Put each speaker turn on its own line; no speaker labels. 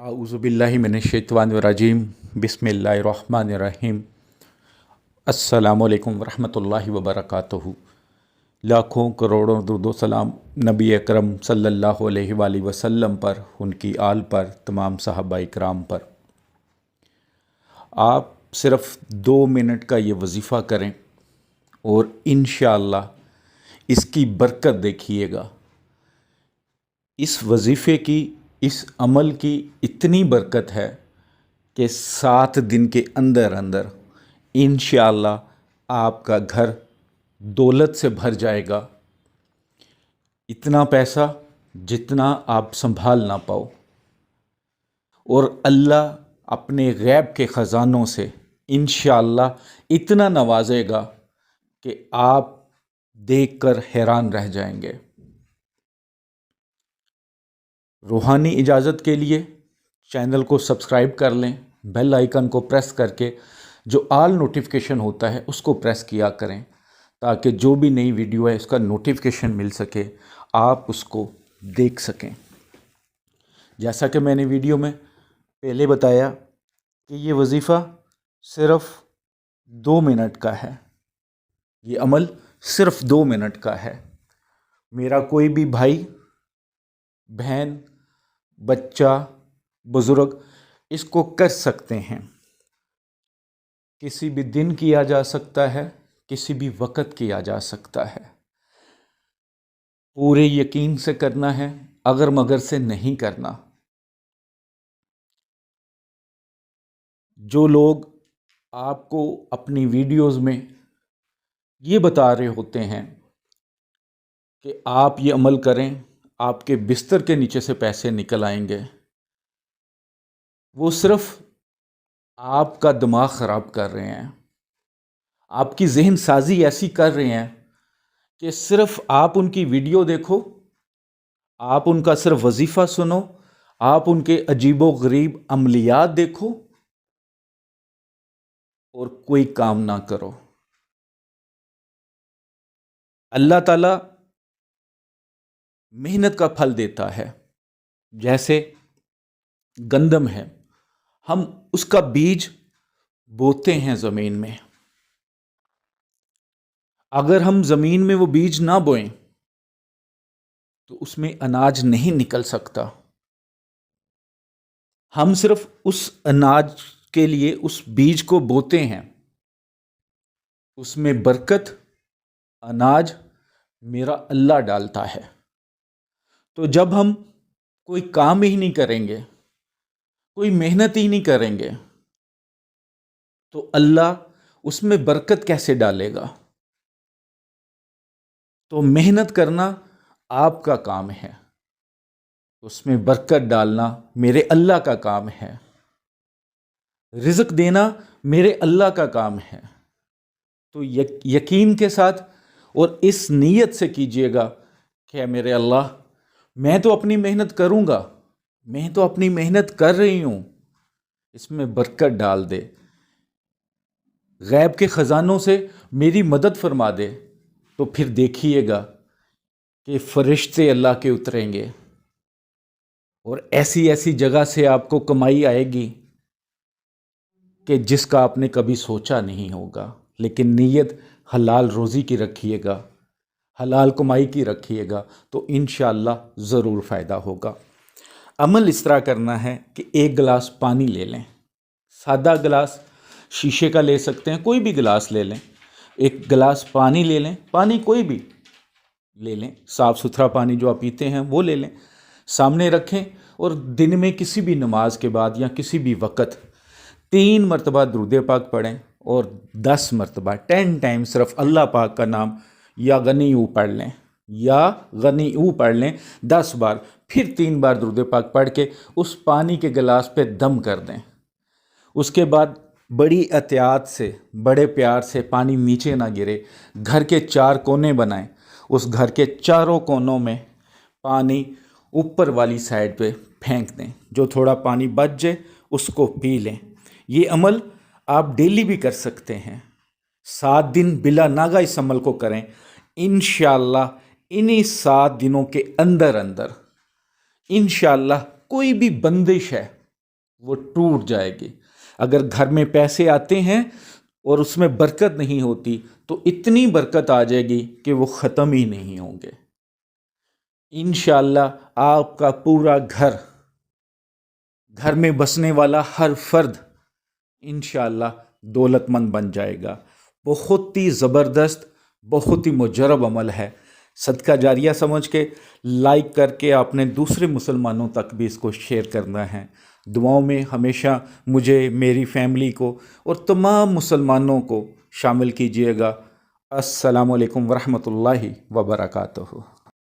अऊज़ु बिल्लाहि मिनश्शैतानिर्रजीम बिस्मिल्लाहिर्रहमानिर्रहीम। अस्सलामुअलैकुम वरहमतुल्लाहि वबरकातुहू। लाखों करोड़ों दुरूद सलाम नबी अकरम सल्लल्लाहु अलैहि वसल्लम पर, उनकी आल पर, तमाम सहाबा इकराम पर। आप सिर्फ़ 2 मिनट का ये वज़ीफ़ा करें और इंशाअल्लाह इसकी बरकत देखिएगा। इस वज़ीफ़े की, इस अमल की इतनी बरकत है कि 7 दिन के अंदर अंदर इंशाअल्लाह आपका घर दौलत से भर जाएगा। इतना पैसा जितना आप संभाल ना पाओ, और अल्लाह अपने गैब के ख़ज़ानों से इंशाअल्लाह इतना नवाजेगा कि आप देखकर हैरान रह जाएंगे। रूहानी इजाज़त के लिए चैनल को सब्सक्राइब कर लें, बेल आइकन को प्रेस करके जो ऑल नोटिफिकेशन होता है उसको प्रेस किया करें, ताकि जो भी नई वीडियो है उसका नोटिफिकेशन मिल सके, आप उसको देख सकें। जैसा कि मैंने वीडियो में पहले बताया कि ये वज़ीफ़ा सिर्फ़ 2 मिनट का है, ये अमल सिर्फ़ 2 मिनट का है। मेरा कोई भी भाई, बहन, बच्चा, बुज़ुर्ग इसको कर सकते हैं। किसी भी दिन किया जा सकता है, किसी भी वक़्त किया जा सकता है। पूरे यकीन से करना है, अगर मगर से नहीं करना। जो लोग आपको अपनी वीडियोज़ में ये बता रहे होते हैं कि आप ये अमल करें, आपके बिस्तर के नीचे से पैसे निकल आएंगे, वो सिर्फ़ आपका दिमाग ख़राब कर रहे हैं। आपकी जहन साजी ऐसी कर रहे हैं कि सिर्फ़ आप उनकी वीडियो देखो, आप उनका सिर्फ वज़ीफ़ा सुनो, आप उनके अजीबो गरीब अमलियात देखो और कोई काम ना करो। अल्लाह ताला मेहनत का फल देता है। जैसे गंदम है, हम उसका बीज बोते हैं ज़मीन में। अगर हम ज़मीन में वो बीज ना बोएं तो उसमें अनाज नहीं निकल सकता। हम सिर्फ उस अनाज के लिए उस बीज को बोते हैं, उसमें बरकत, अनाज मेरा अल्लाह डालता है। तो जब हम कोई काम ही नहीं करेंगे, कोई मेहनत ही नहीं करेंगे, तो अल्लाह उसमें बरकत कैसे डालेगा? तो मेहनत करना आपका काम है, उसमें बरकत डालना मेरे अल्लाह का काम है, रिज़्क देना मेरे अल्लाह का काम है। तो यकीन के साथ और इस नीयत से कीजिएगा कि मेरे अल्लाह, मैं तो अपनी मेहनत करूँगा, मैं तो अपनी मेहनत कर रही हूँ, इसमें बरकत डाल दे, गैब के ख़ज़ानों से मेरी मदद फरमा दे। तो फिर देखिएगा कि फ़रिश्ते अल्लाह के उतरेंगे और ऐसी ऐसी जगह से आपको कमाई आएगी कि जिसका आपने कभी सोचा नहीं होगा। लेकिन नीयत हलाल रोज़ी की रखिएगा, हलाल कमाई की रखिएगा, तो इंशाअल्लाह ज़रूर फ़ायदा होगा। अमल इस तरह करना है कि 1 गिलास पानी ले लें, सादा गिलास शीशे का ले सकते हैं, कोई भी गिलास ले लें। 1 गिलास पानी ले लें, पानी कोई भी ले लें, साफ़ सुथरा पानी जो आप पीते हैं वो ले लें, सामने रखें और दिन में किसी भी नमाज के बाद या किसी भी वक़्त 3 मरतबा दुरूद पाक पढ़ें और 10 मरतबा 10 टाइम सिर्फ अल्लाह पाक का नाम या गनीऊ पढ़ लें, या गनीऊ पढ़ लें 10 बार, फिर 3 बार दुरूद पाक पढ़ के उस पानी के गिलास पे दम कर दें। उसके बाद बड़ी एहतियात से, बड़े प्यार से, पानी नीचे ना गिरे, घर के 4 कोने बनाएं, उस घर के चारों कोनों में पानी ऊपर वाली साइड पे फेंक दें, जो थोड़ा पानी बच जाए उसको पी लें। ये अमल आप डेली भी कर सकते हैं, 7 दिन बिला नागा इस अमल को करें। इंशाअल्लाह इन्हीं 7 दिनों के अंदर अंदर इंशाअल्लाह कोई भी बंदिश है وہ ٹوٹ جائے گی۔ اگر گھر میں پیسے آتے ہیں اور اس میں برکت نہیں ہوتی تو اتنی برکت آ جائے گی کہ وہ ختم ہی نہیں ہوں گے۔ انشاءاللہ آپ کا پورا گھر میں بسنے والا ہر فرد انشاءاللہ دولت مند بن جائے گا۔ بہت ہی زبردست، بہت ہی مجرب عمل ہے۔ صدقہ جاریہ سمجھ کے لائک کر کے آپ نے دوسرے مسلمانوں تک بھی اس کو شیئر کرنا ہے۔ دعاؤں میں ہمیشہ مجھے، میری فیملی کو اور تمام مسلمانوں کو شامل کیجیے گا۔ السلام علیکم ورحمۃ اللہ وبرکاتہ۔